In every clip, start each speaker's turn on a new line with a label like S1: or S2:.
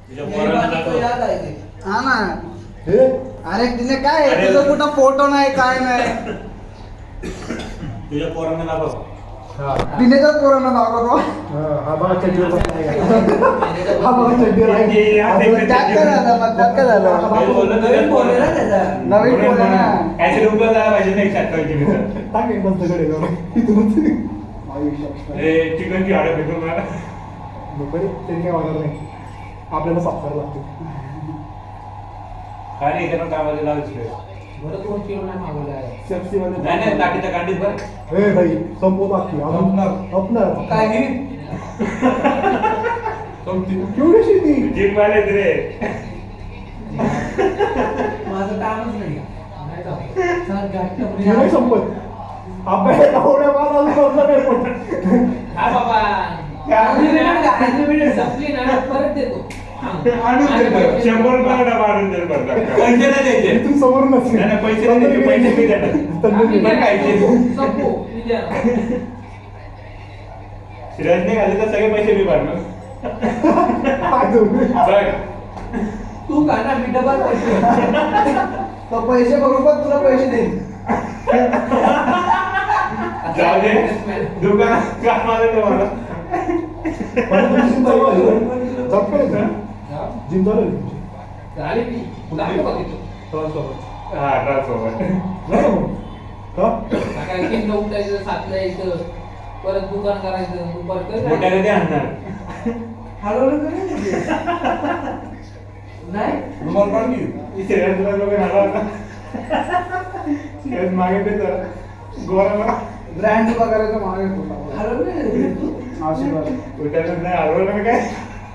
S1: तुझ्या पोरांना दाखव.
S2: हा ना.
S3: हे
S2: अरे तिने काय
S1: अरे.
S2: तुझं कुठं फोटो नाही काय नाही.
S1: तुझ्या पोरांना दाखव.
S3: हा
S2: तिने तर पोरांना दाखवतो.
S3: हा बघा चड्डीवर बसलाय का? हा बघा चड्डीवर आहे.
S2: त्यात काय झालं मग त्यात काय झालं
S1: नवीन फोन आहे ना त्याचा.
S2: नवीन फोन आहे ना.
S1: काहीतरी उपयोग झाला पाहिजे नाही शाळेत मित्र.
S3: टाक एक मस्त कडे जाऊन. इथूनच.
S1: ए चिकनची हाडं भेटून मला.
S3: नको रे, ते काय होणार नाही. आपल्याला साफ करायला लागते.
S1: काय नाही इथे पण कामाला लावायचं.
S3: सेफ्टी मध्ये
S1: नाही नाही ताटीच्या कांडीत बरं.
S3: ए भाई संपवत आखी अपणार
S2: काय
S3: केवढी शेती
S1: जिम वाले रे.
S2: माझं कामच नाही.
S3: नाही संपत अभ्यास एवढ्या मला संपलं नाही पण
S4: हा बाबा संपली ना परत देतो.
S1: आणून दे. 100 रुपये डबा आणून दे बरं. पैसे नाही द्यायचे.
S3: तू समोर नसेल
S1: नाही, नाही, पैसे नाही द्यायचे, पैसे मी देणार. पण खायचे.
S4: संपू विचार.
S1: सिरियस घाले तर सगळे पैसे मी भरणार. बघ
S2: तू का ना मी डबल पैसे तो पैसे बरोबर तुला पैसे देईन.
S1: जाऊ दे दुकानात कामाला ते मला.
S3: जिम चालू
S4: झाली ती दाखव बघ तिथं.
S1: हा ट्रान्सफॉर्मर.
S4: सकाळी 3ला उठायचं 7ला यायचं परत दुकान करायचं दुपार
S1: मोठ्या कधी आणणार.
S2: हळूहळू नाही
S1: रुमाल काढ की. सिरियस लोक झाला होता. सिरियस मागे ते जरा गोरा
S2: ब्रँड उभा करायचा मागे होता. हळूहळू आशीर्वाद
S1: उठायला नाही हरवलं ना काय.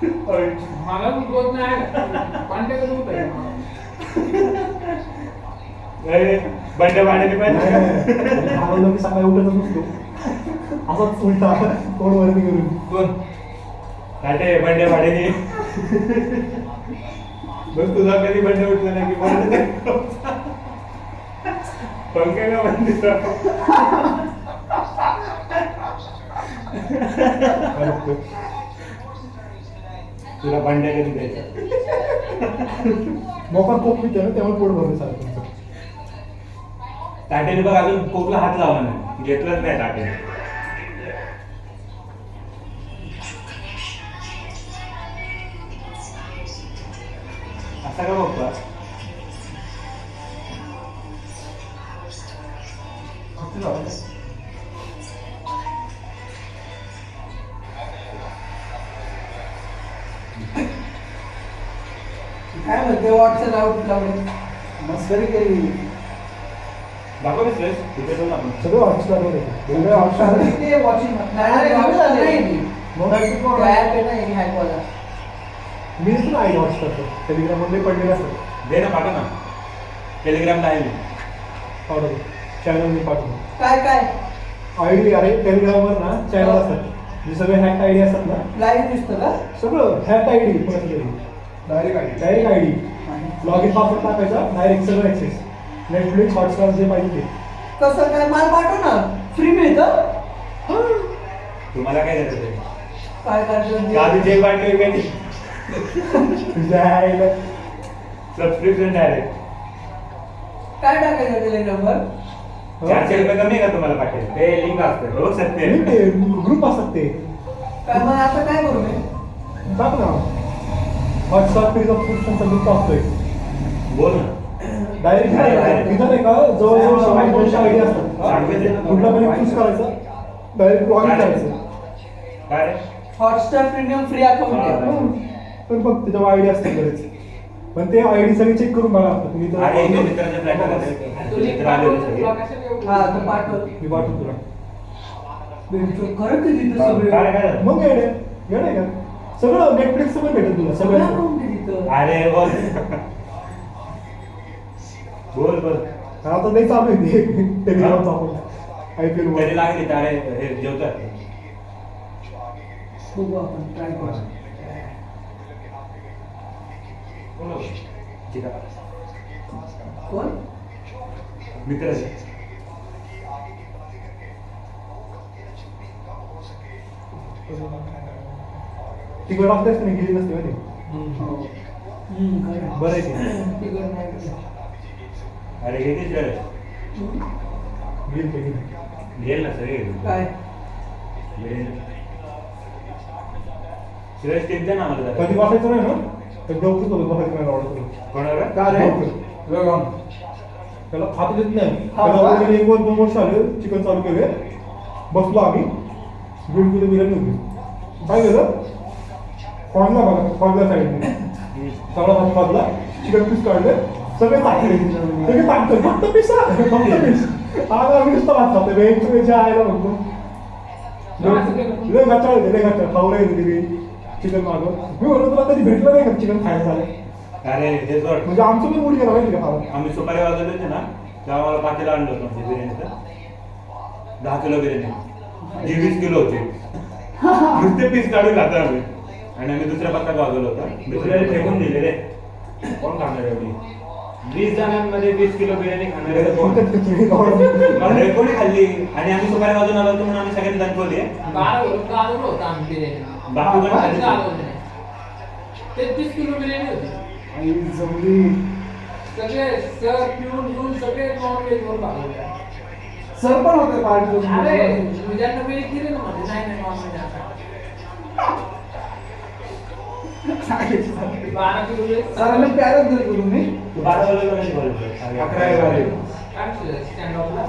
S4: मला उठवत नाही पांढऱ्याकडे उठायचं.
S1: बंड्या पाण्याने पाहिजे.
S3: मी सकाळी उठतच नसतो असाच उलटा तोडवरती करून
S1: कोण काटे बंड्या भाड्याने. बस तुझा कधी बंड्या उठला नाही की बंड पंखे का बंद तुला बंड्या कधी द्यायचा.
S3: मोफत कोक पिते ना त्यामुळे पोट भरले सारखं तुमचं.
S1: ताटेने बघ अजून कोकला हात लावला नाही. घेतलाच नाही ताटेने. असा का बघतो.
S2: काय म्हणते व्हॉट्सअप आउट लावले मस्करी केली.
S1: दाखव रे तिथे जाऊन आपण.
S3: सगळं हॉटस्टारवर येते वेगळं हॉटस्टार
S2: ते वॉचिंग
S3: मी देतो ना आई हॉटस्टार टेलिग्राम मध्ये पडलेलं असतं
S1: दे ना पाठव ना. टेलिग्रामला आहे मी.
S3: पाठवतो चॅनल मी पाठवतो
S2: काय काय
S3: आय डी अरे टेलिग्रामवर ना चॅनल असतात जे सगळे हॅक आय डी असतात ना
S2: लाईव्ह दिसतं का
S3: सगळं hack I D direct I D log in password टाकायचा डायरेक्ट सगळं ॲक्सेस नेटफ्लिक्स हॉटस्टार जे पाहिजे ते
S2: कसं काय मला पाठव ना फ्री मिळतं.
S1: तुम्हाला काय द्यायचं ते.
S2: काय करायचं
S1: आधी जे वाटलं काय
S3: तुझ्या आईला
S1: सबस्क्रिप्शन डायरेक्ट.
S2: काय टाकायचं टेलिग्रामवर.
S1: 400 रुपये कमी आहे का तुम्हाला पाठवायचं. ते लिंक असतं रोज सत्य.
S3: ग्रुप असतात ते
S2: काय मग आता काय करू मी.
S3: टाक ना व्हॉट्सअप फ्री सबस्क्रिप्शनचा ग्रुप असतोय
S1: बोल ना.
S3: डायरेक्ट इथं नाही का जवळजवळ 200 आयडी असतात कुठला पण चूज करायचा डायरेक्ट लॉग इन करायचं
S1: काय रे?
S2: हॉटस्टार प्रीमियम फ्री अकाउंट आहे.
S3: पण बघ त्याच्यावर आयडी असते बरेच पण ते आयडी सगळे चेक करून बघा लागतात मी तर
S1: अरे इथे मित्राच्या फ्लॅटला मित्र आले होते सगळे.
S2: हा तर पाठव.
S3: मी पाठवतो तुला
S2: खरं कधी तिथं सगळे
S1: काय काय झालं?
S3: मग येडे का सगळं नेटफ्लिक्स पण भेटेल तुला
S2: सगळं
S3: सगळं
S2: अकाउंट आहे तिथं.
S1: अरे बोल बोल बोल.
S3: आता नाही चालू आहे टेलिग्रामचा आपण IPL
S1: कधी
S3: वर
S1: लागली तर अरे हे जेवतात.
S2: बघू आपण ट्राय करू.
S1: ठीक आहे.
S2: कोण
S1: मित्र
S3: तिकडे असतेच नाही गेली नसते माहिती बरं आहे ते.
S2: तिकडं नाही.
S1: अरे किती शिवाय
S3: गेल ते गेल.
S1: घेईल ना सगळे
S2: काय
S1: शिवाय स्टेप द्या ना मला जरा.
S3: कधी बसायचं नाही ना तर डॉक्टर सोबत बसायचं नाही ऑर्डर करून.
S1: कोणाला
S2: का रे
S3: त्याला खात देत नाही.
S2: हा
S3: त्याला
S2: का?
S3: already 1-2 वर्ष आले चिकन चालू केले. बसलो आम्ही 1.5 किलो बिर्याणी होती. काय केलं फॉर्मला बघा फॉर्मला साईडने सगळा भात काढला चिकन पीस काढले सगळे टाकले सगळे टाकतो फक्त पीस फक्त पीस आज आम्ही नुसतं भात खातो वेळच्या आयला म्हणतो लय गच्चा होते लय गच्चा खाऊ नाही होती चिकन मागं मी म्हणतो तुला कधी भेटलं नाही का चिकन खायला झालं
S1: अरे हे जोड
S3: म्हणजे आमचं पण मुली गेला माहिती का खावा
S1: आम्ही सुपारी वाजवले होते ना तेव्हा मला पातेलं आणलं होतं म्हणजे बिर्याणीचं 10 किलो बिर्याणी जी 20 किलो होती नुसते पीस काढून खातो आम्ही आणि आम्ही दुसऱ्या पत्ता वाजवलं होतं दुसऱ्याला फेकून दिले रे कोण खाणार एवढी 20 जणांमध्ये 20 किलो बिर्याणी खाणारे कोण अरे कोणी खाल्ली आणि आम्ही सुपारी वाजून आलो होतो म्हणून आम्ही सगळ्यांनी दाखवली
S4: गाळवलं होतं आम्ही बिर्याणी.
S1: बाकी कोणी खाल्ली नाही.
S4: गाळवलं नाही. 33 किलो बिर्याणी होती.
S3: आणि जमली
S4: सगळे सर पिऊन पिऊन सगळे नॉनव्हेज वर भागवले.
S2: सर पण होते पार्टी
S4: अरे ज्यांना वेळ केली ना म्हणजे नाही नाही नॉनव्हेज आता 12 किलो वेळ
S2: सरांना प्यारच दिलं तुम्ही
S1: 12 किलो बिर्याणी बोलतो 11
S4: स्टँड ऑफला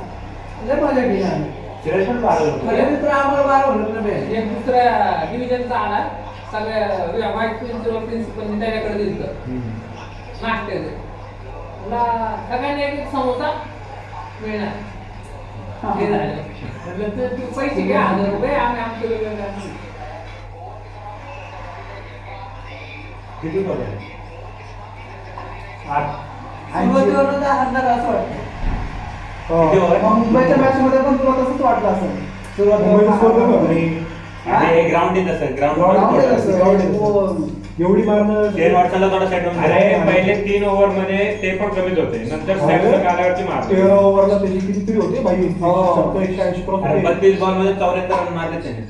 S2: लय मजा केली आम्ही
S1: शिवाय पण 12
S2: खरे मित्र आम्हाला 12 होत ना बे
S4: एक दुसऱ्या डिव्हिजनचा आला सगळ्या व्हाईट प्रिन्सिपलने त्याच्याकडे दिलं नाश्त्याचे तुला सगळ्यांनी एक एक समोसा मिळणार हे झालं म्हटलं तू पैसे घ्या 1000 रुपये आम्ही आमचं वेगळं
S1: किती पडलं
S2: सुरुवातीवर हरणार असं वाटतं
S1: किती over?
S2: मुंबईच्या मॅच मध्ये पण तुला तसंच वाटलं असेल
S3: मुंबईचं स्कोर कसं होतं?
S1: आणि ग्राउंड येत असं
S3: Ground
S1: ग्राउंड
S3: आहे असं. एवढी मारणं
S1: शेअर वॉटसनला थोडा सेट
S5: अरे पहिले 3 ओव्हर मध्ये ते पण कमीच होते नंतर सॅमसंग आल्यावरती मारले
S3: 13 ओव्हरला त्याची कितीतरी होते बाई
S2: हो.
S3: 180 क्रॉस
S1: 32 बॉल मध्ये 74 रन मारले त्याने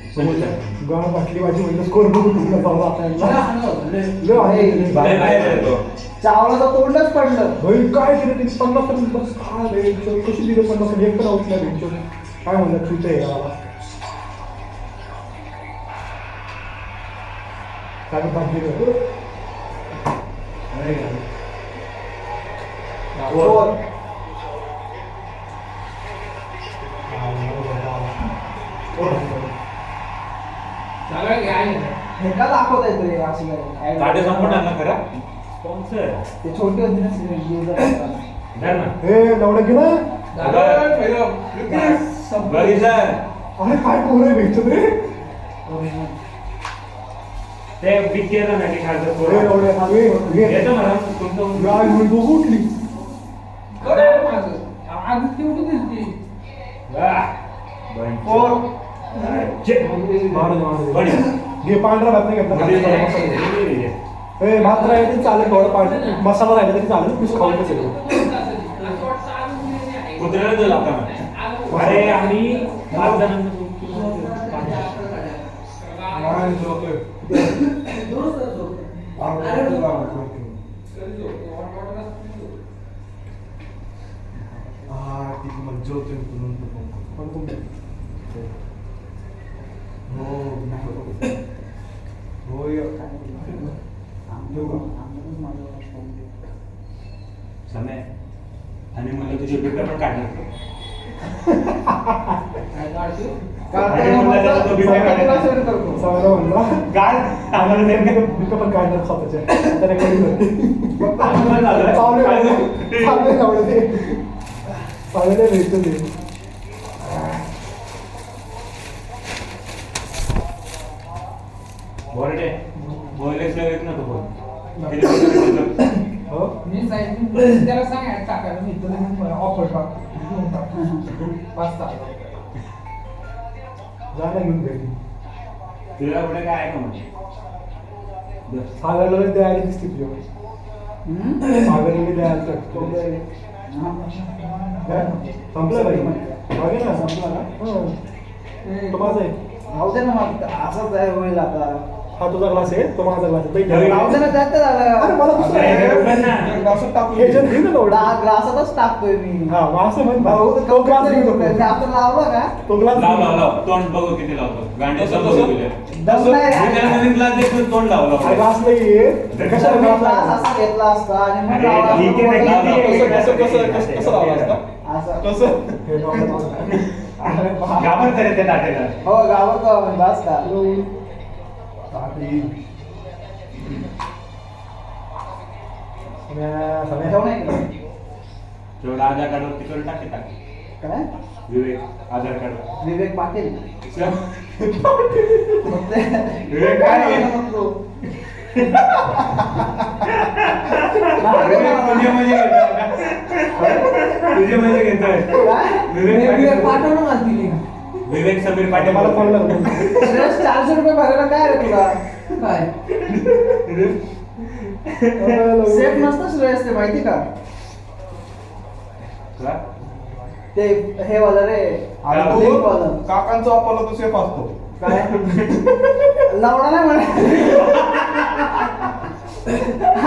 S3: गाणं बाटली माझी म्हणजे स्कोर बघून तुला चालला आता
S2: लय
S3: यांना.
S2: हाणलं होतं, लय.
S3: लय हाणलं
S2: लय.
S3: होतं.
S1: बाहेर बाहेर येतो
S2: चावलाचं तोंडच पडलं
S3: भाई काय केलं त्यांनी 50 रन बस काय भेटतो कशी दिलं 50 रन एक तर आउट नाही भेटतो काय म्हणलं चुकीचं आहे याला काय बाटली
S2: फोर.
S4: सगळं घ्यायला
S2: हे का दाखवता येतं रे अशी काय?
S1: काटे संपूर्ण आणला खरा स्पॉन्सर
S2: ते छोटी होती ना user असताना.
S1: धर ना
S3: हे लवडं की ना
S1: बघितलं
S3: अरे काय पोरं आहे भेटत रे
S5: ते बिग केलं ना की खालचं
S3: अरे
S5: पोरं.
S3: लवडं आम्ही
S5: येतो मला तुमचं
S3: गाय म्हणतो उठली
S4: आज तेवढी दिसती
S2: फोर.
S3: घे पांढरा भात नाही घेतला ए भात राहिला तरी चालेल थोडं पाणी मसाला राहिला तरी चालेल पीस खाऊन कसं
S1: कुत्र्याला दिला होता ना.
S5: अरे आम्ही 5 जणांना
S1: समय आणि म्हणलं तुझे पेपर पण काढले काय आम्हाला नेमकं
S3: पण काढणार स्वतःच्या त्याने कधी चांगले भेटतो ते
S1: बोलटे बोललेच येत ना तो बोल
S3: हो
S4: मी साईड त्याला सांग ऍड टाकायला मी तुला ऑफर टाक 5
S3: जायला घेऊन भेटी
S1: तुला कुठे काय आहे का म्हणजे
S3: सागरला द्यायला दिसते तुझ्या सागरला द्यायला संपलं बाई मागे ना संपला ना तो माझा आहे
S2: राहू दे ना मग असंच आहे होईल आता
S3: हा तुझा ग्लास आहे तो माझा ग्लास आहे
S1: अरे,
S2: राहू दे ना, त्यात तर
S3: अरे
S2: झालं.
S3: मला दुसरं
S1: अरे,
S3: आहे.
S1: उघड ना.
S3: ग्लासात टाकून ह्याच्यात घे ना एवढा.
S2: ग्लासातच टाकतोय मी.
S3: हा मग असं म्हण
S2: भाऊ,
S3: भाऊ तो ग्लास घेऊन
S2: मी
S3: नको.
S2: आता लावला का
S3: तो ग्लास
S1: लाव लाव लाव तोंड बघू किती लावतो गांडे
S5: कसं,
S1: बघू
S5: कसं?
S1: तुझ्या.
S2: दम नाही
S1: मी त्याला
S2: रे.
S1: नवीन ग्लास देतो तोंड लावला
S3: हा ग्लास नाहीये कशाला
S2: मी
S3: ग्लास
S2: ग्लास
S3: लावला?
S2: असा घेतला असता आणि मग
S1: अरे,
S2: लावला
S1: ठीक आहे,
S2: असता.
S1: ठीक आहे.
S5: कसं लावलं असतं?
S2: असं.
S5: कसं
S3: हे लावलं.
S2: अरे बा.
S1: घाबरत रे त्या ताटेला.
S2: हो गावात आम्ही बस का ठेव नाही का?
S1: तेवढं आधार कार्डवर तिकडे टाके टाके
S2: काय
S1: विवेक आधार कार्ड
S2: विवेक पाटील
S1: चल.
S2: मग ते-
S1: विवेक काय आहे?
S2: मग तो.
S1: विवेक तुझे म्हणजे घेतोय का? तुझे म्हणजे घेतोय
S2: काय?
S1: विवेक
S4: पाठवून मला दिली
S1: विवेक समीर
S3: आता
S1: पाटील
S3: मला फोन लागला.
S2: श्रेयस 400 रुपये भरायला काय रे तुला
S4: काय
S2: सेफ नसतं श्रेयस ते माहिती का
S1: तुला?
S2: ते हे वाला रे
S5: आणि
S2: link
S5: तो
S2: वाला.
S5: काकांचा वापरला तो सेफ असतो.
S2: काय लावणा नाही म्हणा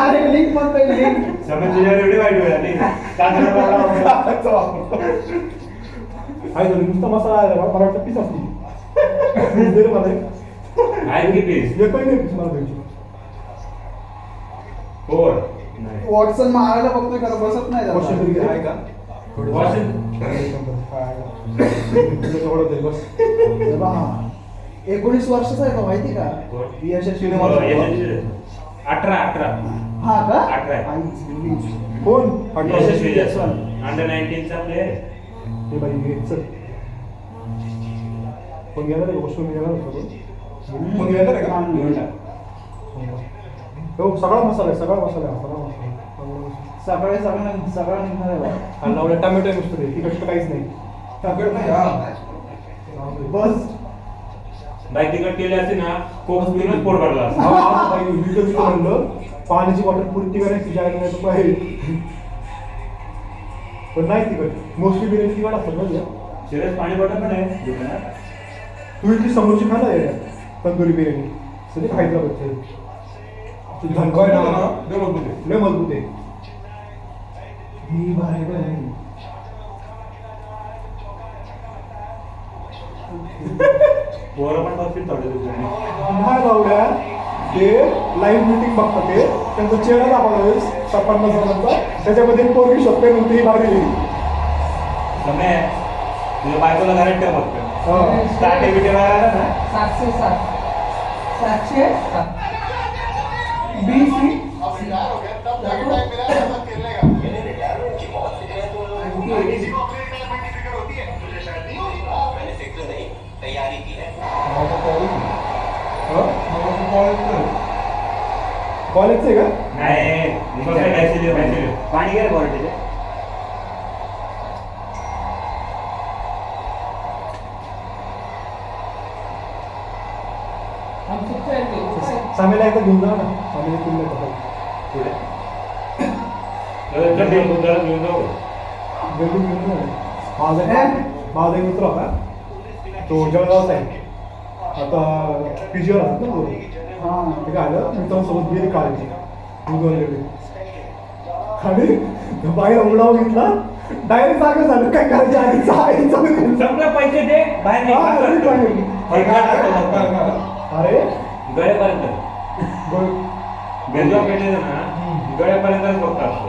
S2: अरे लिंक म्हणतोय लिंक
S1: समज तुझ्यावर एवढी वाईट वेळ आली
S5: काकांचा वापरतो.
S3: आहे तो नुसता मसाला आहे मला वाटतं पीस असते दे रे मला एक.
S1: आहे की पीस
S3: येतोय नाही पीस मला द्यायची.
S1: फोर नाही
S2: वॉटसन मारायला बघतोय खरं बसत नाही
S3: वर्ष
S2: जात.
S3: तरी
S5: आहे का?
S1: वॉशिंग.
S3: तुझं जवळच आहे, बस.
S2: हे पहा, 19 वर्षाचा आहे तो माहिती का
S1: कोण?
S2: यशस्वी
S1: हो, यशस्वी. 18
S2: हा का
S1: 18 आहे.
S2: आईची.
S3: कोण
S1: यशस्वी जायस्वाल अंडर 19 चा प्लेअर
S3: हे बाई हे चल पण गेला रे वॉशरूम गेला होता तो.
S5: मग येणार आहे का?
S1: घेऊन टाक.
S3: हो सगळा मसाला आहे सगळा मसाला आहे सगळा मसाला
S2: सकाळी सगळं निघणार आहे बा.
S3: आणि लावलं टमॅटो आहे नुसतं ते तिखट काहीच नाही
S5: टाकत नाही हा.
S2: बस
S1: बाईक तिकट केली असते ना कोक पिऊनच पोट भरला असता.
S3: हा, बाई, विकत विकत म्हणलं पाण्याची बॉटल पुरती करायची तुझ्या आईने नाही तर पाहिजे पण नाही तिखट मोस्टली बिर्याणी तिखट असतात ना तुझ्या.
S1: शिरस पाणी बॉटल पण आहे दुकानात.
S3: तू इथली समोरची खा ना रे तंदुरी बिर्याणी सगळी खायला बघते तुझी
S5: काय ना
S3: धनकोय
S5: दे मग तुझे.
S3: लय मजबूत आहे
S2: ही भारी भारी.
S1: पोरं पण बघतील थोडे दुकाने.
S3: नाही लावल्या ते लाईव्ह मिटिंग बघतात ते त्यांचा चेहरा दाखवला 50 जणांचा त्याच्यामध्ये एक पोरगी शोधते म्हणते ही भारी आहे.
S1: समय तुझ्या बायकोला घरात ठेव फक्त.
S3: हा.
S1: स्टार्टे बिटे मारायला ना
S4: 707 707 BC
S3: कॉलेजचं आहे का
S1: नाही पाणी घ्या क्वालिटीचे.
S3: सामीला एकदा घेऊन जा ना सामीला तुम्ही
S1: पुढे तर घेऊन जाऊ.
S3: जल्दी घेऊन जा ना. माझा एक मित्र होता तो जळगावचा आहे आता पीजीवर असत ना तो
S2: हा
S3: ते काय आलं मित्रांसोबत गेली काढायची दूध वगैरे आणि त्या बाईला उडाव घेतला डायरेक्ट जागा झालं काय करायचं आधी
S1: संपलं पैसे दे बाहेर निघ.
S3: अरे
S1: गळ्यापर्यंत
S3: बघ
S1: बेंजवा पेटायचं ना गळ्यापर्यंतच फक्त असतो.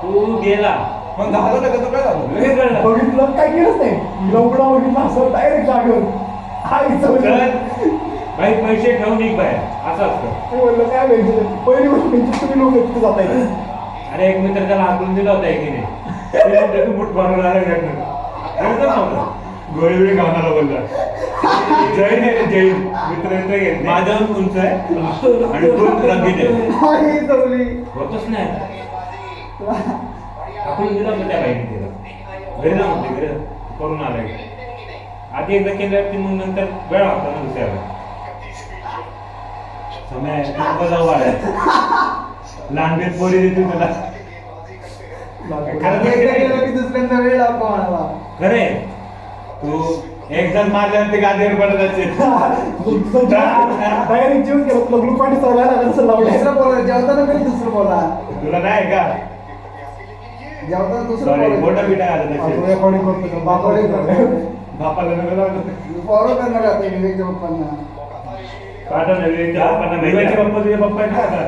S1: तू गेला
S5: मग झालं ना कसं काय झालं?
S1: लगेच गळला.
S3: बघितलं काय केलंच नाही तिला उघडा बघितला असं डायरेक्ट जागेवर आईचं
S1: चल बाई पैसे ठेवून निघ बाहेर असं असतं.
S3: मी म्हणलं काय माहिती पहिली गोष्ट म्हणजे तुम्ही लोक तिथे जाता येईल
S1: अरे एक मित्र त्याला हाकलून दिला होता एकीने ते म्हणते, तू मुठ भरून आला घरनं गोळी गावनाला बोलला जैन आहे रे, जैन मित्र घेत माझ्याहून उंच आहे आणि दोन रंगीत आहे.
S2: आई चवली.
S1: होतच नाही हाकलून दिला होता त्या बाईने तिला घरी जा म्हणते घरी करून आलाय आधी एकदा केल्यावरती मग नंतर वेळ लागतो ना दुसऱ्याला समय नको जाऊ आलाय लहान बेत पोरी देते तुला
S2: एकदा गेलं की दुसऱ्यांदा वेळ लागतो म्हणाला.
S1: खरे तू एक जण मारल्यावर ते गादीवर पडत असेल.
S3: डायरेक्ट जेवण केलं तुला ग्लुकॉन डी चालू आहे कसं लावलं
S2: दुसरं बोला जेवताना तरी दुसरं बोला
S1: तुला नाही का
S2: जेवताना दुसरं
S1: सॉरी
S2: बोला
S1: मोठं पिठा घालत असेल.
S3: रेकॉर्डिंग करतो
S1: बापाला नका लावू.
S2: फॉलो करणार आता विवेकच्या पप्पांना
S1: पाठव ना विवेकच्या पप्पांना माहिती
S5: विवेकचे
S1: आहे.
S5: पप्पा तुझे पप्पा आहेत का आता?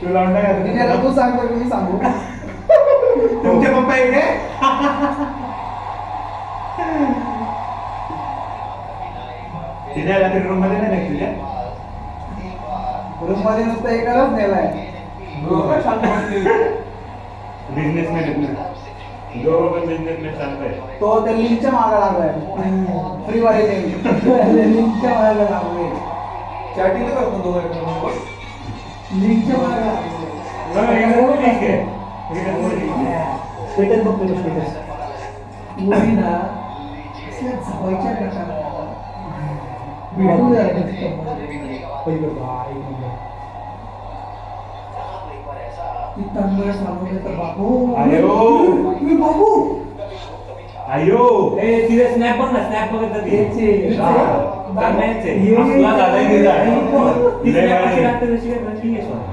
S5: तू लावून टाक आता.
S2: तिने तू सांगतो की मी सांगू
S1: तुमचे पप्पा आहे काय? तिने रात्री रूम मध्ये नाही तुझ्या
S2: रूम मध्ये नुसतं एकालाच नेलाय
S1: बिझनेसमॅन आहेत ना. दोघं पण बिझनेसमॅन चालतंय.
S2: तो त्या लिंकच्या मागे लागलाय फ्री वाले लिंकच्या मागे लागलोय
S6: चॅटिंग करतो दोघं
S2: लिंकच्या मागे लागलोय
S1: बरं, एकच ठीक आहे. एकच ठीक आहे.
S3: स्टेटस बघतो स्टेटस
S2: मुली ना असल्या झवायच्या प्रकार भेटून जायचं ती तंबळ सांगून तर बाबू
S1: अयो.
S2: मी बाबू
S1: अयो
S5: ए, तिथे स्नॅप बघ ना, स्नॅप बघत जा ती.
S2: याचे.
S1: हा.
S5: चांगल्याच आहे.
S2: ये.
S5: तुला झालंय की झालं? ती
S1: लय
S5: snap
S1: भारी.
S5: कशी लागते तशी काय नक्की आहे स्वतः.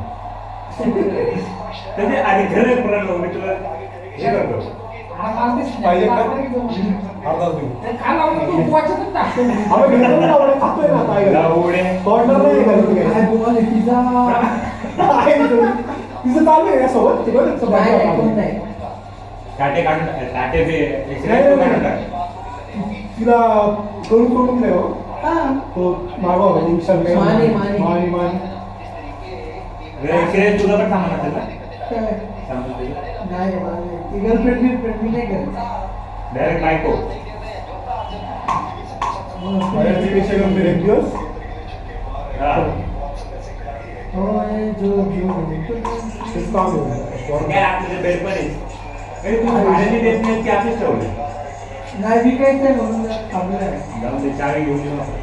S1: त्याचे आणि खरं आहे पुराण मी तुला हे करतो.
S3: पाहिजे का? अर्धा दिवस
S4: खा लावलं तू वाचतच टाक.
S3: आम्ही घेतो ना आवडे खातोय ना काय
S1: लावडे.
S3: तोंडाला नाही घालत
S2: काय
S3: काय
S2: बोल तिचा
S3: तिचं चालू आहे यासोबत ते बघ
S2: काय नाही कोण नाही
S1: काटे काढून काटे ते
S3: नाही,
S1: एक्सरे
S3: नाही,
S1: काढून
S3: नाही.
S1: टाक.
S3: तिला करून सोडून नाही हो
S2: हा.
S3: तो मागवा होता विशाल काय
S2: माने, माने.
S3: माने
S1: एक्सरे तुला पण सांगणार असेल ना?
S2: काय?
S1: सांगतो तुला.
S2: नाही नाही. ती गर्लफ्रेंड मी नाही करत
S1: डायरेक्ट बायको.
S3: पेक्षा गंभीर एक दिवस
S1: हा.
S2: होय, जो
S3: तेच काम आहे
S1: काय आपल्याला बेड पण आहे. अरे तू भाड्याने देत नाही की असेच ठेवले?
S2: नाही विकायचंय म्हणून थांबलोय.
S1: जाऊन ते चावी घेऊन येऊ आपण.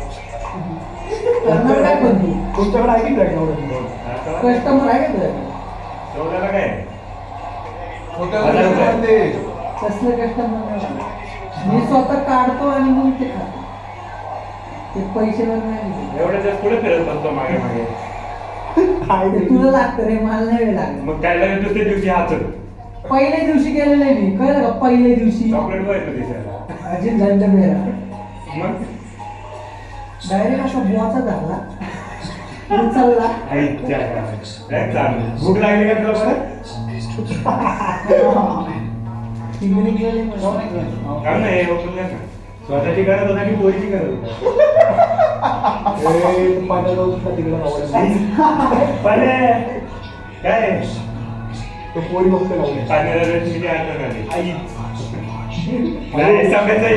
S2: करणार काय पण तू
S3: तुमच्याकडे आहे की नाही एवढं?
S1: आता
S2: कस्टमर आहे का तुझ्याकडे
S1: चौदाला काय?
S2: कसलं कस्टमर मी स्वतः काढतो आणि मग ते खातो ते पैशावर नाही
S1: एवढ्या दिवस पुढे फिरत बसतो मागे मागे.
S3: काय
S2: ते तुला लागतं रे मला नाही वेळ लागत
S1: मग काय लगेच दुसऱ्या दिवशी हात
S2: पहिल्या दिवशी केलेलं आहे मी कळलं का पहिल्या दिवशी
S1: चॉकलेट वर येतो दिसायला.
S2: अजून दंड मेरा
S1: मग
S2: डायरेक्ट असा बुवाचा झाला उचलला
S1: आईच्या काय चालू. भूक लागली का तुला परत?
S2: चिंगरी गेले मला.
S1: काम नाही ओपन नाही. स्वतःची गरज होता की पोरीची गरज होता?
S3: पाण्याला जाऊन तिकडे लावायला
S1: पण काय
S3: तो पोरी बघतो लावले
S1: पाण्याला रश्मीची आठवण आली. आई नाही सांगायचं आहे.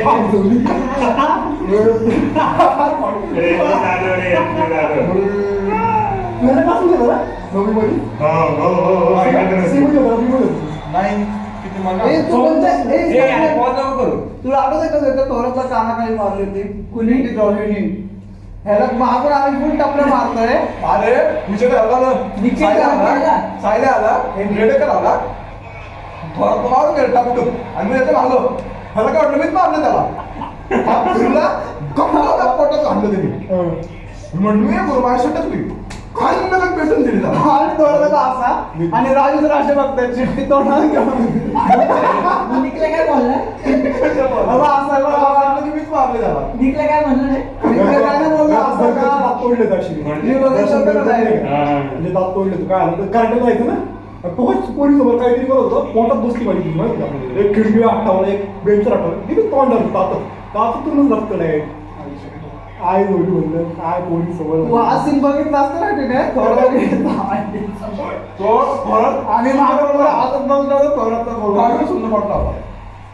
S1: रे, तू झालं रे, तू झालं. हो, हो, हो, हो, ऐका तर.
S6: नाही किती मला
S2: ए, तू कोणतं- ए,
S1: ए, यार, pause नको करू.
S2: तुला आठवत आहे का त्या थोरातला कानाखाली मारली होती कुणी ती गृहिणी ह्याला महागून आम्ही फुल टपल्या मारतोय
S6: अरे तुझ्याकडे आला ना
S2: निखिल
S6: सायल्या
S2: आला.
S6: आला सायल्या आला रेडेकर आला थोडा मारून गेला टाकून आणि मी याचं आलो ह्याला काय वाटलं मीच मारलं त्याला हा फिरला गप्पा पोटात घाललं त्यांनी म्हणून मी बरोबर माझी सुटत मी काय नका पेटून दिली त्याला
S2: आणि थोरातला असा आणि राजूच राष्ट्रभक्तांची तोंडाला घेऊन निकले काय बोलला बाबा असा
S6: वाटलं की मीच मारले त्याला
S2: निकले काय म्हणलं रे निकले काय नाही बोलला असं का
S3: दात तोडले अशी
S1: म्हणजे?
S2: मी बघितलं तर नाही.
S3: म्हणजे दात तोडले तू काय आलं कार्टन जायचं ना तोच पोरी समोर काहीतरी करत होतं पोटात बसली पाहिजे तुझी माहिती का? एक खिडकी आठवलं एक बेंचर आठवलं तिथे तोंड दातातूनच रक्त नाही काय होईल म्हणलं काय पोरी समोर
S2: तू हा सीन बघितला असतं ना ठीक आहे
S6: तो परत
S2: आणि मागं हातात बघलं थोरातला बोलला
S6: मागं सुंदर पडला होता.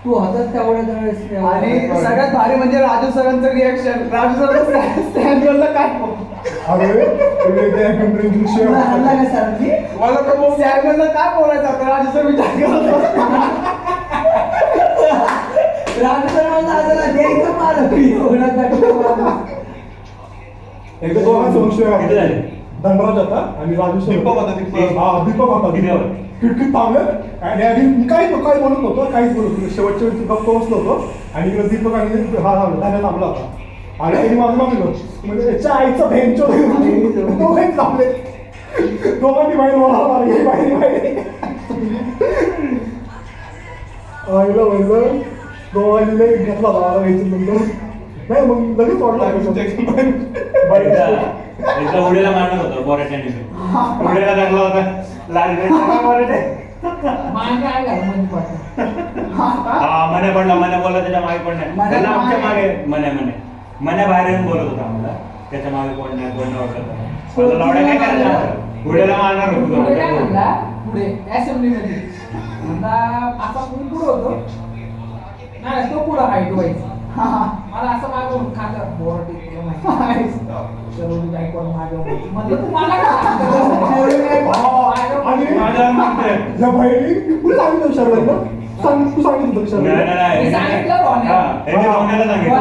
S2: तू हातात तेवढ्या वेळेस आणि सगळ्यात भारी म्हणजे राजू सरांचं रिॲक्शन राजू सर स्टँडवरला काय
S3: अरे दृश्य
S2: हल्ला का सरांनी
S6: मला का बोल
S2: स्टँडवरला काय बोलायचं आता राजू सर विचार करत राजू सर म्हणला आता द्यायचं मला
S3: एकदा दोघांचा विषय
S1: किती झाले?
S3: धनराज होता आणि राजू सर
S6: दीपक होता, दीपक.
S3: हा दीपक होता
S1: किती
S3: दीपक. खिडकीत थांबलं आणि मी काही बोलत नव्हतो काहीच बोलत नव्हतो शेवटच्या वेळी गप्प बसलो होतो आणि इकडे दीपक आणि हा धान्य थांबला होता आणि त्यांनी माझं मागलं म्हणजे याच्या आईचं भेंचो दोघे थांबले दोघांनी बाहेर ओळा आईला म्हणलं दोघांनी लई घेतला होता मला घ्यायचं नंतर नाही मग लगेच वाटला
S1: एकदा उड्याला मारणार होतं बोराट्याने मी. उड्याला टाकला होता लाल बोराटे.
S4: मागे आहे का म्हणजे पाठवून?
S1: हा मने पडला मने बोलला त्याच्या मागे पण नाही
S2: मने
S1: त्याला आमच्या
S2: मागे.
S1: मागे मने बाहेर येऊन बोलत होता आम्हाला त्याच्या मागे कोण नाही कोण नव्हतं लावड्या काय करायचं उड्याला मारणार होतो
S4: पुढे काय
S1: तो.
S4: म्हणला पुढे असेंब्लीमध्ये म्हणला असा मी पुढे होतो नाही तो पुढं हाईट व्हायचा मला असं मागून खातं बोर्ड म्हणलं तू मला
S3: आणि
S1: माझ्या म्हणते.
S3: या बहिणी कुठे सांगितलं शर्वरीला तू सांगितलं होतं
S1: नाही,
S3: शर्वरीला
S1: नाही, नाही.
S4: मी सांगितलं भावने.
S1: हा, यांनी भावनेला सांगितलं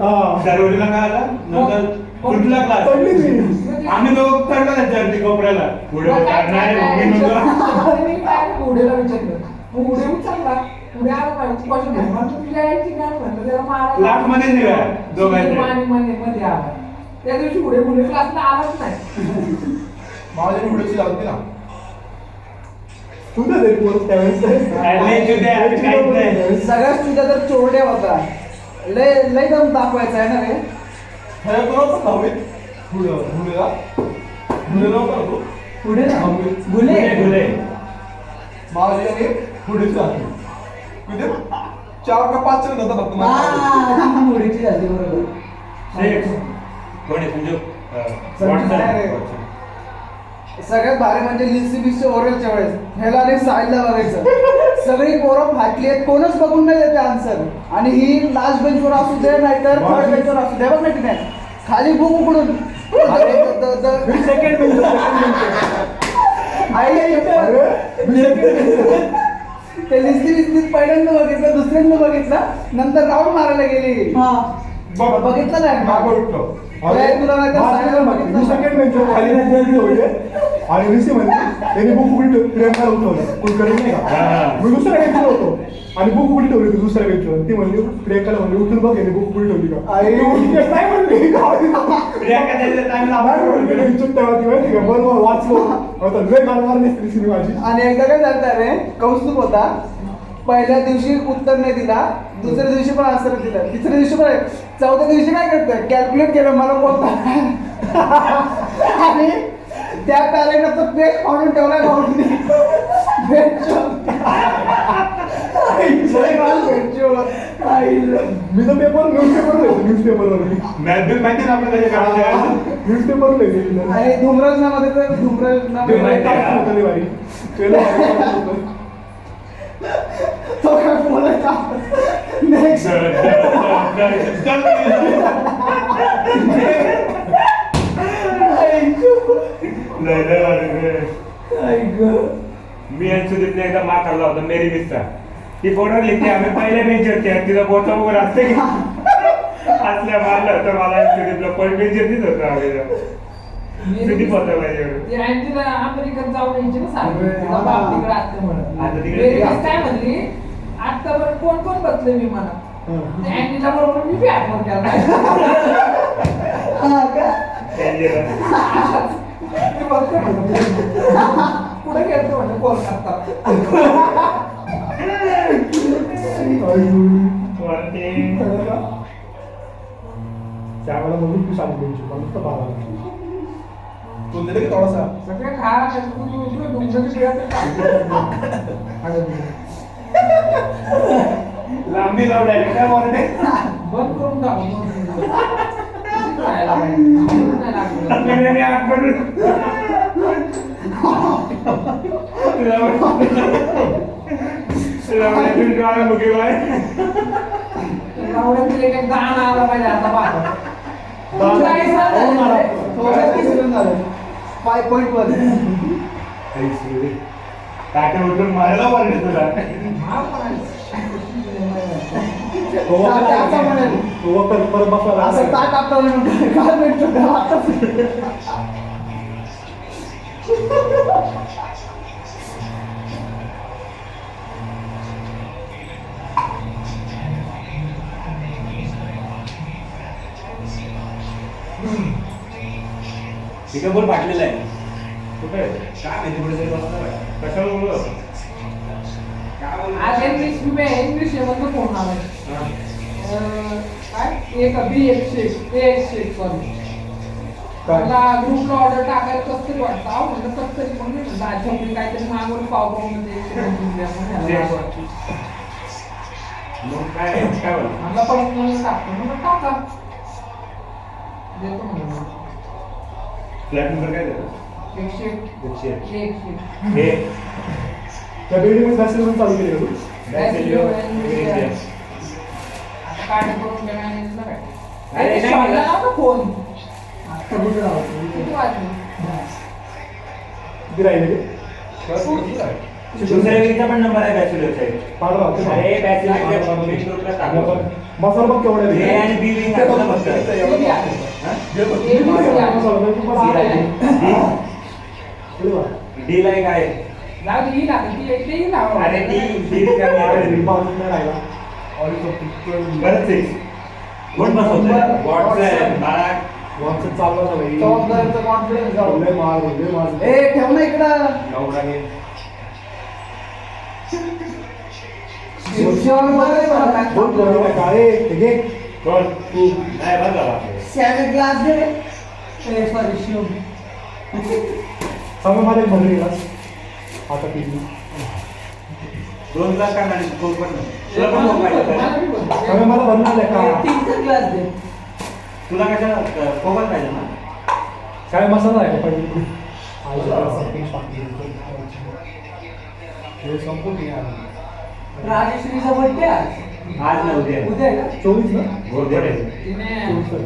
S3: हा
S1: शर्वरीला काय आलं नंतर सुटला क्लास
S3: पडली ती
S1: आम्ही दोघं चढलो त्याच्यावरती कोपऱ्याला पुढे नाही मी नव्हतो.
S4: उड्याला विचारलं उडे उचलला उडे आला पाहिजे पासून तुझ्या यायची काय म्हणलं त्याला
S1: क्लास मध्ये निघा दोघांचे
S4: मध्ये आला त्या दिवशी पुढे पुढे क्लासला आलाच नाही
S6: माझ्या व्हिडिओची लागते ना
S3: तुझं तरी पोरं त्यावेळेस
S1: नाही, तुझ्या काहीच नाही.
S2: सगळ्यात तुझ्या तर चोरड्या होता लय लय दम दाखवायचा आहे ना रे
S6: ह्याला तुला पण दहावीत पुढेला नव्हता ना तो
S2: पुढे ना
S6: दहावीत.
S2: गुले
S1: गुले
S6: माझी आणि पुढेची राहते म्हणजे 4 का 5 जण होता फक्त माझ्या.
S2: मुलीची झाली बरोबर
S1: Six. कोण आहे संजू
S2: संजू. सगळ्यात भारी म्हणजे लिस्सी बिस्सी ओरलच्या वेळेस ह्याला आणि साईडला बघायचं सगळी पोरं फाटली आहेत कोणच बघून नाही देते आन्सर आणि ही लास्ट बेंचवर असू दे नाहीतर थर्ड बेंचवर असू दे बघ नाही की नाही खाली बुक उघडून
S3: सेकंड बेंच
S2: ते लिस्टी बिस्टीत पहिल्यांदा बघितलं दुसऱ्यांदा बघितलं नंतर राऊंड मारायला गेली बघितलं नाही
S6: मागं उठलो.
S2: तुला नाही तर सांगायला बघितलं
S3: सेकंड बेंचवर खाली होते आणि रिसी म्हणजे त्यांनी बुक उघडी प्रियंका उठवलं कुलकर्णी नाही का
S1: हा.
S3: मी दुसऱ्या बेंचवर होतो आणि बुक उघडी ठेवली होती दुसऱ्या बेंचवर ती म्हणली प्रियंकाला म्हणली उठून बघ यांनी बुक उघडी ठेवली का
S2: आई.
S3: ती उठली का? नाही म्हणली
S1: प्रियांका त्याच्या time ला
S3: नाही म्हणली, मी चुप तेव्हा ती माहिती का बरोबर वाचलो आता लय गाणवार दिसली सिनेमाची माझी
S2: आणि एकदा काय झालं रे कौस्तुभ होता पहिल्या दिवशी उत्तर नाही दिला दुसऱ्या दिवशी पण आन्सर दिला तिसऱ्या दिवशी पण चौथ्या दिवशी काय करतोय कॅल्क्युलेट केलं मला बोलता आणि त्या पॅरेग्राफचा पेज फाडून ठेवला
S3: मी तर पेपर न्यूजपेपरवर
S1: मॅथ बिल माहिती ना आपण त्याच्या करायचं
S3: न्यूजपेपर लिहिली
S2: आणि धुम्रजनामध्ये तर धुम्रजना तो काय बोलायचा नेक्स्ट
S1: मी आणि सुदीपने एकदा मार खाल्ला होता मेरी मिसचा ती फोटो लिहिते आम्ही पहिल्या बेंचवरती आहे तिला बोचा वगैरे असते की असल्या मारलं होतं मला आणि सुदीपला पण बेंचवरतीच होतं आम्ही सुदीप होता माझ्याकडे
S4: ती अँटीला अमेरिकेत जाऊन यायची ना सारखी.
S2: अरे,
S4: तिला बाप तिकडे असते
S1: आता
S4: म्हणून
S1: तिकडे
S4: मेरिकस काय म्हणली आतापर्यंत कोण कोण बसले मी म्हणा अँटीला बरोबर मी बॅट वर केला मी बघते पुढे गेलतो म्हणजे कोलकाता
S3: त्यावेळेला म्हणून तू सांगितली नुसतं बाळा
S6: तो दिले की थोडासा
S4: सगळे खा डोंगराची
S1: लांबी लाव डायरेक्ट काय बोलते
S4: बंद करून टाकू खायला पाहिजे.
S1: मी आठ पडून मुके बाय
S4: एवढं तुला एक गाणं आलं पाहिजे आता पाहतो.
S2: फाय पॉईंट वर
S1: काटे उठून मारायला बोलले तुला
S3: परत बसला
S2: असं ताक आपल्याला काय भेटतो
S1: ठीक आहे बोल पाठलेलं आहे
S5: कुठे आहे?
S1: काय माहिती पुढे तरी बसणार आहे.
S5: कशाला बोलू आपण?
S1: काय बोलू?
S4: आज इंग्लिश लेवलचा फोन आला
S5: हा.
S4: काय एक बी एक शीट सॉरी
S3: काय?
S4: मला ग्रुपला ऑर्डर टाकायला कसं तरी वाटतं अहो म्हणलं कसं तरी मग मी म्हणलं आज झोपडी काहीतरी मागवून पाव म्हणजे
S5: मग काय काय बोलू?
S4: मला पर्सनल टाकतो म्हणलं टाका देतो म्हणलं
S1: फ्लॅट नंबर काय देतो
S4: एक शीट
S1: एकशे एक.
S4: एक शीट
S1: हे
S3: त्या बिल्डिंग मध्ये जास्त चालू केली का तू?
S4: आता कार्ड करून घ्या मॅनेजला काय
S1: अरे
S4: अरे
S1: नाही
S4: शॉर्टला
S1: मला.
S4: लाव ना फोन
S2: आता कुठे राहतो
S4: किती वाजले
S3: किती राहिले ते?
S1: दुसऱ्या व्यक्तीचा पण नंबर आहे बॅचलर साईड.
S3: पाठवा ते
S1: अरे
S3: पाठवा.
S1: बॅचलर मेन ग्रुपला टाकतो.
S3: मसाला बघ केवढा आहे.
S1: हे आणि बी विंग आहे ना फक्त.
S4: किती आहे?
S1: हा?
S4: ABC आहे.
S3: मसाला बघ, तू पण
S4: C
S3: आहे.
S4: आहे.
S3: पुढे वा.
S1: डी ला एक आहे.
S4: जाऊ दे, ही लागेल. ती एक तेही लावा.
S1: अरे डी कमी
S3: अरे,
S1: आहे.
S3: बाजूला नाही राहिला.
S1: बरंच आहे. कोण बसवतंय? व्हॉट्सॲप, बाळा.
S3: WhatsApp चालला ना भाई.
S2: जबाबदारीचा कॉन्फिडन्स
S3: लय मार, लय मार.
S2: ए ठेव ना इकडं
S1: नवरा घे.
S2: शिवशाळेमध्ये मला काय
S3: दोन पोरं काय काळे, हे घे.
S1: कोण? तू. नाही बरं झाला आपलं.
S2: सॅलेड ग्लास दे रे ए सॉरी शिव
S3: सांगा माझ्या एक भरली ग्लास. आता पिली.
S1: 2 ग्लास काय नाही कोण पण नाही. तुला पण कोण पाहिजे
S4: मला
S1: होतं?
S4: बी बोल.
S3: सांगा मला भरणार आहे का?
S2: तीनचा ग्लास दे
S1: तुला कशा कोमल पाहिजे ना?
S3: काय मसाला आहे का पाहिजे? हे संपून घ्या.
S2: राजश्रीचा बर्थडे आज
S1: आज नाही उद्या.
S2: उद्या आहे का
S3: 24 ना?
S1: उद्या आहे.
S4: तिने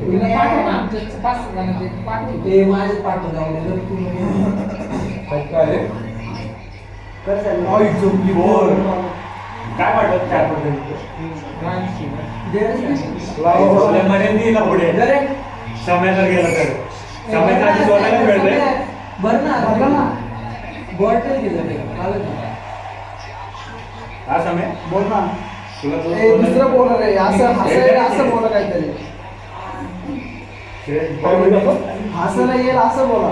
S4: तिला पाठव ना आमच्या 5 जणांना ते पाठव.
S2: ते माझे पाठव जाऊ दे जर तू
S3: काय?
S2: कर चालू
S3: आई जमली बोल.
S1: काय पाठवत 4%?
S2: दे रे
S1: आपल्या मर्यादित येईल ना पुढे.
S2: दे रे
S1: समय जर गेला तर समय आधी सोडायला मिळते.
S2: भर ना भरला ना बॉटल घे रे आलं का
S1: हा समय
S2: बोल ना
S1: तुला तो-
S2: ए दुसरं बोल रे असं हसायला असं बोला काहीतरी
S3: काय म्हणलं आपण?
S2: हसायला येईल असं बोला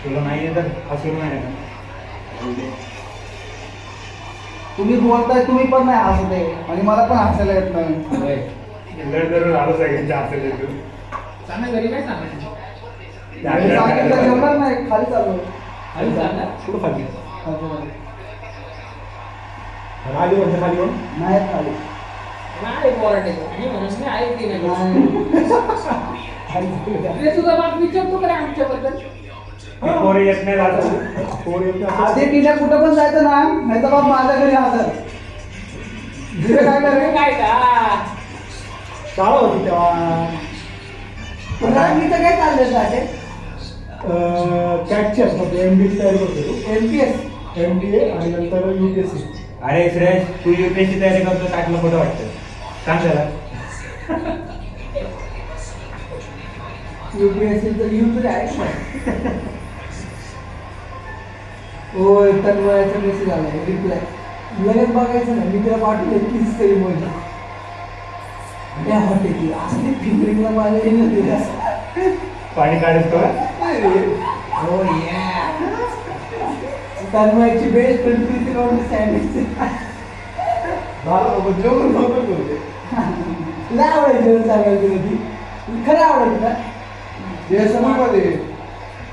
S1: तुला नाही येत तर हा सुरू नाही ना.
S2: तुम्ही बोलताय तुम्ही पण नाही हसत आहे आणि मला पण हसायला येत नाही
S1: लढ जरूर आलो सगळ्यांच्या हातात येतो.
S4: सांगा घरी काय सांगायचं
S2: मी सांगितलं जेवणार नाही खाली चाललो
S4: खाली सांगा
S3: कुठं खाली?
S2: खाली.
S3: राहिली म्हणजे खाली कोण?
S2: नाही खाली
S4: नाही बोलायचं मी म्हणून मी ऐकते नाही
S2: नाही
S4: रे तुझा बाप विचारतो का रे आमच्याबद्दल
S1: ती पोरी येत नाही जात.
S3: पोर येत नाही असं.
S2: आधी तिला कुठं पण जायचं ना नाही तर बाप माझ्या घरी हजर तिथे काय
S4: अरे
S2: करे
S4: काय का
S3: शाळा होती तेव्हा.
S2: तुझं काय चाललंय साठे
S3: कॅटची असतात MBA तयारी करतो तू.
S2: MPS
S3: MBA आणि नंतर UPSC.
S1: अरे श्रेयस तू UPSC तयारी करतो टाकलं खोटं वाटतं. सांग त्याला.
S2: UPSC तर येऊन तरी आहे ना होय तन्मयाचा मेसेज आला रिप्लाय लगेच बघायचं ना मी तिला पाठवले किस तरी म्हणजे त्या हॉटेल असली फिंगरिंगला माझ्या येणं दिलं
S1: पाणी काढतो का?
S2: हो या तन्मयाची बेस्ट फ्रेंड प्रीती लावून सँडविच
S3: जेवण नव्हतं बोलते.
S2: तुला आवडायचं जेवण सांगायला तुला ती खरं आवडायचं का
S3: जेवणामध्ये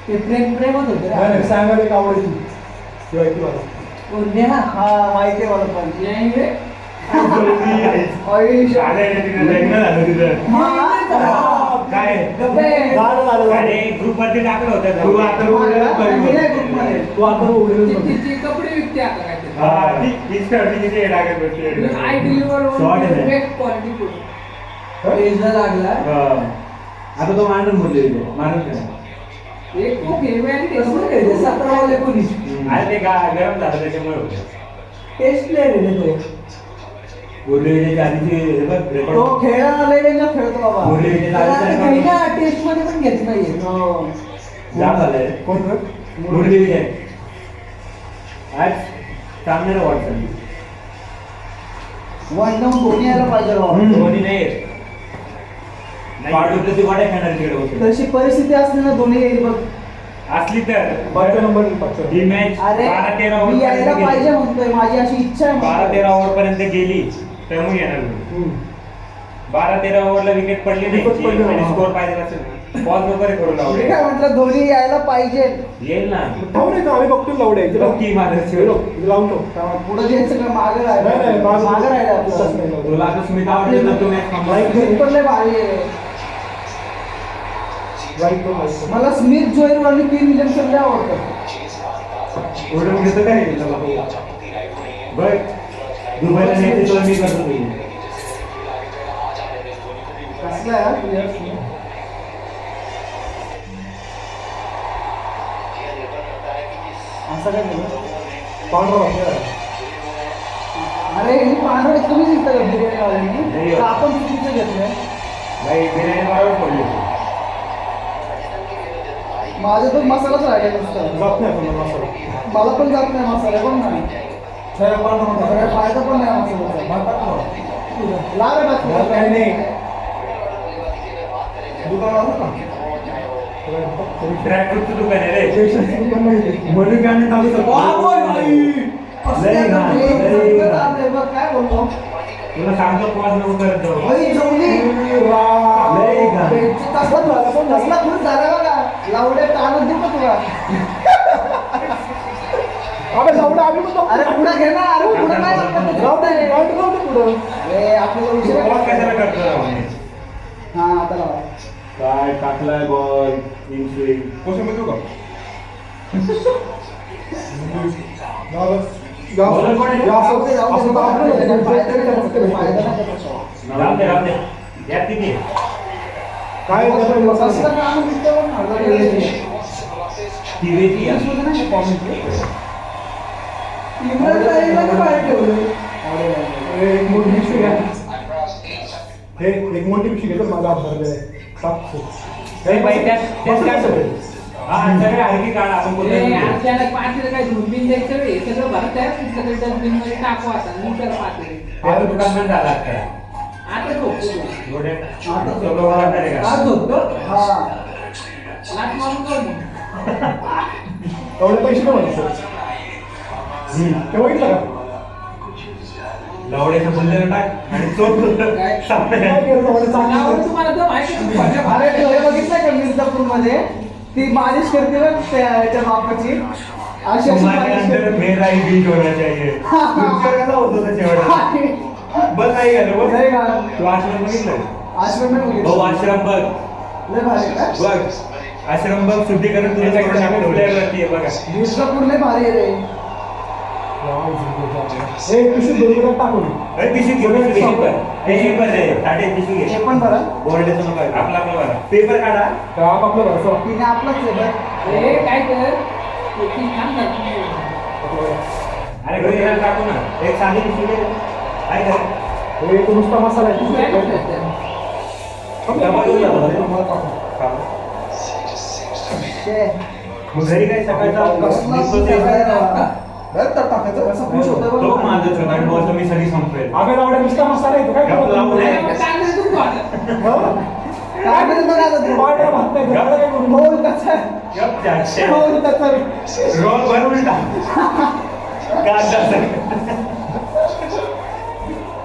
S2: ते प्रेमच होतं
S3: नाही, नाही,
S2: रे
S3: सांगायला एक आवडती शिवाय ती मला.
S2: ओ, नेहा हा माहिती आहे मला पण
S4: नाही रे
S2: आयुष
S1: अरे तिकडे लग्न झालं तिथं. काय?
S3: झालं, झालं.
S1: अरे ग्रुप मध्ये टाकलं होतं तू आता उघडायलाच पाहिजे.
S3: तू आता उघडेल
S4: ती-
S3: बघ.
S4: तिची कपडे विकते आता काहीतरी
S1: हा, ती स्टडी किती आहे टाकत बसली.
S4: आय डिलिव्हर
S1: Short आहे.
S4: बेस्ट क्वालिटी फूड
S2: पेजला लागला
S1: हा. आता तो मांडून बोलले माणूस नाही.
S4: एक खूप हेवी आणि
S2: कसं
S4: टेस्टी
S2: रे 17 वाले कोणी
S1: अरे ते गरम झालं त्याच्यामुळे होतं.
S2: टेस्ट प्लेअर आहे रे
S1: मुरली विजयच्या आधीची हे बघ
S2: तो
S1: रेकॉर्ड.
S2: तो खेळायला लय डेंजर खेळतो बाबा
S1: मुरली विजयच्या
S2: त्याला आता
S1: आधीचं
S2: काही
S1: record
S2: ना टेस्ट मध्ये पण घेत नाहीये
S1: जाम झालंय.
S3: कोण रे?
S1: मुरली विजय आज चांगलं वाटतं
S2: वन डाऊन धोनी यायला पाहिजे बाबा.
S5: धोनी नाही येत.
S1: पाठवलं ती वाट्या खेळणार तिकडे होते
S2: तशी परिस्थिती असली ना धोनी येईल बघ.
S1: असली तर
S3: पाचव्या नंबर पाचव्या.
S1: ही मॅच
S2: अरे
S1: 12-13
S2: मी यायला पाहिजे
S1: ओव्हर
S2: म्हणतोय, माझी अशी इच्छा आहे म्हणतोय.
S1: 12-13 ओव्हर पर्यंत गेली तर मग येणार
S3: हम्म.
S1: 12-13 ओव्हरला विकेट पडली
S3: Wicket पडली
S1: नाही
S3: नाही.
S1: स्कोर पाहिजे असेल बॉल वगैरे करून
S2: मी
S1: लावले
S2: काय म्हटलं धोनी यायला पाहिजे.
S1: येईल ना
S3: धावून येतो आम्ही बघतो लावडे
S1: नक्की माझं
S3: लावून ठेव.
S2: पुढे जे सगळं मागे
S3: नाही, नाही,
S2: राहिलं
S3: मागं-
S2: मागे राहिलं
S3: तसं
S2: आपलं.
S3: नाही लावलं.
S1: तुला आता स्मिता आवडते तर तू मॅच थांबवायची.
S2: स्मिथ पण लय भारी आहे.
S3: राईट तो लावतो.
S2: मला स्मिथ जोयर आणि केन विलियमसन लय आवडतं.
S1: ओढून घेतो काय बघ दुबईला नेते तुला मी करतो
S2: कसला आहे हा players? असं काय केलं?
S3: पांढरा वाटतं.
S2: अरे हे पांढरं तुम्ही दिसतं का बिर्याणीवाल्यांनी?
S1: नाही हो.
S2: का आपण चुकीचं घेतलंय?
S1: भाई बिर्याणी बरोबर पडली
S2: माझं तर मसालाच राहिला नुसतं.
S3: जात नाही आपल्याला मसाला.
S2: मला पण जात नाही मसाला पण नाही.
S6: छाया पांढरा म्हणतात.
S2: काय फायदा पण नाही मसाल्याचा.
S6: भातात ना.
S2: लाल
S6: यार
S2: टाकलं
S6: काही नाही. दुकान आलं ना.
S1: ड्रायफ्रूटचं दुकान आहे रे
S3: स्टेशनचं दुकान नाही ते.
S1: म्हणून मी आणि चालू करतो. लय घाण, लय घाण.
S2: काय बोलतो
S1: तुला सांगतो पॉज नको करत जाऊ
S2: भाई जेवली
S1: लय घाण.
S2: कसला खुश झाला बघा लावडे ताणत देऊ का तुला
S3: अबे लावडे आम्ही पण बघतो.
S2: अरे पुढे घे ना अरे पुढे काय लागतं?
S3: जाऊ दे, जाऊ दे, जाऊ दे पुढं.
S2: अरे आपल्याला उशीर
S1: पॉज कशाला करतो राव?
S2: हा आता लावा
S1: काय टाकलाय बॉल इंस्विंग
S6: कोशामध्ये देऊ का?
S1: बॉलर कोण आहे?
S2: जाऊ दे, जाऊ दे,
S3: असं
S2: फायदा
S3: आपलं-
S2: नाही करायचा, फायदा नाही करायचा.
S1: राहू दे राहू दे या तिथे
S3: काय
S2: कसलं
S3: कसं
S2: काम दिसतं बघ, अर्धा वेळ.
S1: ती वेगळी आहे.
S2: इंग्लिशमध्ये नाही का comment? इंग्रजला यायला का बाहेर ठेवलं?
S3: एक मोठी पिशवी घ्या. हे एक मोठी पिशवी घेतो माझा हात भरलेला आहे. 700.
S1: ए बाई त्यात काय सगळं हा सगळे आणखी काढा आपण
S4: ए,
S1: बोलतो
S4: आमच्याला पातेलं काय झुंबीन द्यायचं रे सगळं भरत आहे तिथलं डस्टबिन मध्ये टाकू आता नंतर पातेलं
S1: त्याचं दुकान बंद झालं आता
S4: आता झोपतो
S1: गोड्या सगळं वाढणार आहे का?
S2: आज झोपतो? हा.
S4: लाट मारून जाऊ मग.
S3: एवढे पैसे नाही म्हणतो. ते बघितलं का?
S1: लवड्याचं बंधन टाक आणि चोप
S4: काय?
S1: सापडे.
S3: काय केलं एवढं चांगलं?
S4: नावावर तुम्हाला तर माहिती आहे की भरल्या
S2: अरे
S4: भाज्या-
S2: तो हे बघितलं का मिर्जापूर मध्ये ती मालिश करते बघ त्याच्या बापाची अशी अशी
S1: तुम्हारे
S2: मालिश
S1: अंदर
S2: करते.
S1: मेरा ही बीज होना चाहिए पिक्चर कसा होतो त्याच्यावर बस नाही झालं बघ
S2: लय घाण.
S1: तू आश्रम बघितलं
S2: आश्रम नाही
S1: भाऊ
S2: बघितलं.
S1: आश्रम बघ
S2: लय भारी आहे का?
S1: बघ आश्रम बघ शुद्धीकरण तुला प्लेअरवरती आहे बघा
S2: मिर्जापूर लय भारी आहे रे.
S3: हे पिशवी दोन टाकून
S1: अरे पिशवी घे पिशवी घे पिशवी पण आहे ताटे पिशवी
S2: हे
S1: घे
S2: पण बरं
S1: बोर्डेचं नको आहे. आपला आपला बघा पेपर काढा
S3: आपलं भरसं
S2: तिने आपलाच आहे बघ.
S4: ए, काय कर ते ती काम करते.
S1: अरे घरी यायला टाकू ना एक साधी पिशवी घे काय कर
S3: हे तो नुसता मसाला आहे.
S4: काय करते?
S1: डबा घेऊन जा बरं.
S2: ते
S1: मग घरी काय सकाळचा
S2: कसला
S1: निघतो
S2: सुद्धा
S1: ते-
S2: काय राव.
S6: डायरेक्ट त्यात टाकायचं.
S2: कसं खुश होतं बघ.
S1: तो माझं सकाळी बोलतो मी सगळी संपवेल
S3: अगं लावड्या नुसता मसाला आहे. तो काय
S1: गप्प लावू नये.
S4: मग चांगलं तू आता.
S3: हा?
S2: काय केलं बघ आता तू?
S3: पांढरा भात नाही घराला काय करू?
S2: होल कसा
S1: गप जास्त.
S2: होल कसा
S1: रोल भरून टाक. कांदा सगळं.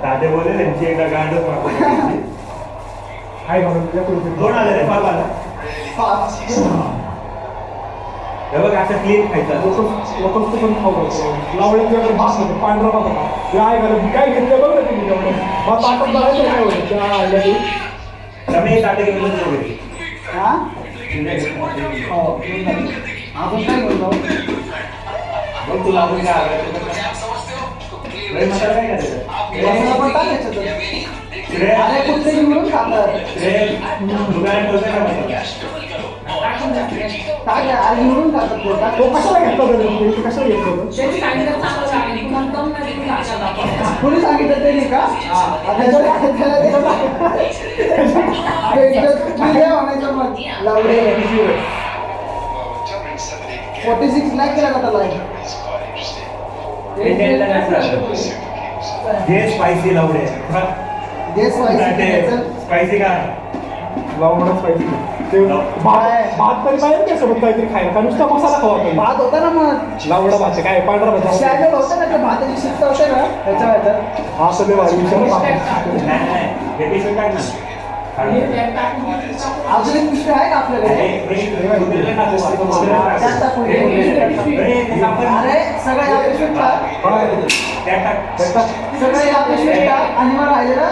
S1: दादे बोलले त्यांची एकदा गांडच मागवली.
S3: काय घालून तुझ्या करू
S1: दोन आले रे फार आला हे बघ असं क्लीन खायचं
S3: लोकच पण खाऊ घालतो. लावड्या तुझ्याकडे भात होतं, पांढरा भात होता. ते आहे घालून काय घेतलं बघ ना तुम्ही तेवढं. भात ताटात बघायचं काय होतं त्या आईला ते.
S1: कमी ताटे घेऊन जाऊ घरी.
S2: हा
S1: तुझ्या घरी.
S2: हो आपण काय बोलतो
S1: बघ तुला अजून काय आवडतं ते बघ. लय मसाला काय करायचं?
S2: मसाला पण टाक याच्यात.
S1: श्रेय,
S2: अरे कुठे निवडून खातात
S1: श्रेय, दुकानात ठेवतोय का मसाला?
S4: टाकून द्या.
S2: टाक अरे निवडून खातात ते. टाक.
S3: तो कशाला घेतला होता रे? ते कशाला घेतलं होतं?
S4: त्यांनी सांगितलं चांगलं लागेल पुन्हा दम नाही देऊन टाकतात आपण.
S2: कोणी सांगितलं ते नाही का त्याला म्हणायचं मग लावडे
S1: पिशवीवर.
S2: 46 लाख केला का त्याला
S1: जे स्पायसी लावडे
S2: गेस
S1: स्पायसी का
S3: लावणच पाहिजे ते भात तरी पाहिजे त्या सोबत काहीतरी खायला का नुसता मसाला खावा पाहिजे
S2: भात होता ना मग
S3: लावडा भात आहे, काय पांढरा भात
S2: शाळेत होतं ना ते भाताची शिस्त होते ना ह्याच्यात
S3: हा सगळे भारी विचार
S1: नाही हे पिशवी टाक ना
S2: अजून एक पिशवी आहे का आपल्याकडे त्यात टाकून अरे सगळं या पिशवीत टाक सगळं या पिशवीत टाक आणि मग राहिलेलं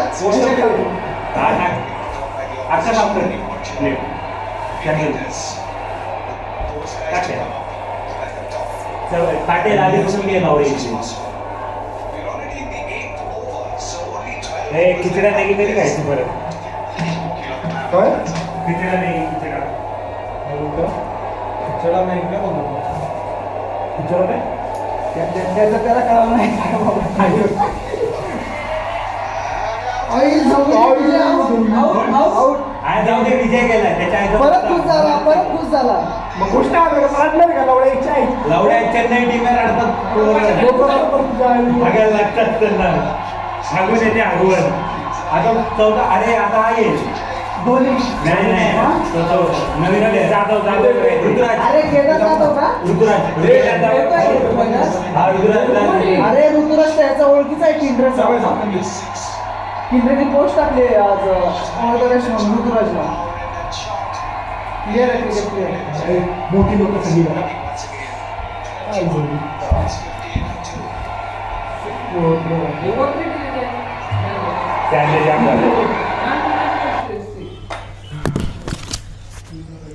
S1: अच्छा काम कर पाटील आधी बसून घे लावडे खिचडा नाही तरी खायची परत
S3: काय
S1: खिचडा नाही खिचडा
S6: चढा नाही का बोलतो
S3: विचार काय
S2: त्याचं त्याला कळलं नाही काय बाबा. आई, जाऊ दे. आऊट.
S1: आज जाऊ दे विजय केला त्याच्या आईचा
S2: परत खुश झाला
S3: मग गोष्ट काढणार का लावडा एक चाय
S1: लावड्या चेन्नई टीमवर अडतात बघायला लागतात त्यांना हागून येते हागवण आता चौदा अरे आता आहे
S2: धोनी
S1: नाही नवीन जाधव ऋतुराज
S2: अरे केदार जाधव का
S1: हा ऋतुराज
S2: अरे ऋतुराज त्याचा ओळखीचा आहे किंड्रेडचा किंड्रेडने पोस्ट टाकली आज ऑल द बेस्ट म्हणून ऋतुराजला क्लिअर आहे क्रिकेट प्लेअर
S3: मोठी लोक सगळी
S1: त्यांनी जाम झाले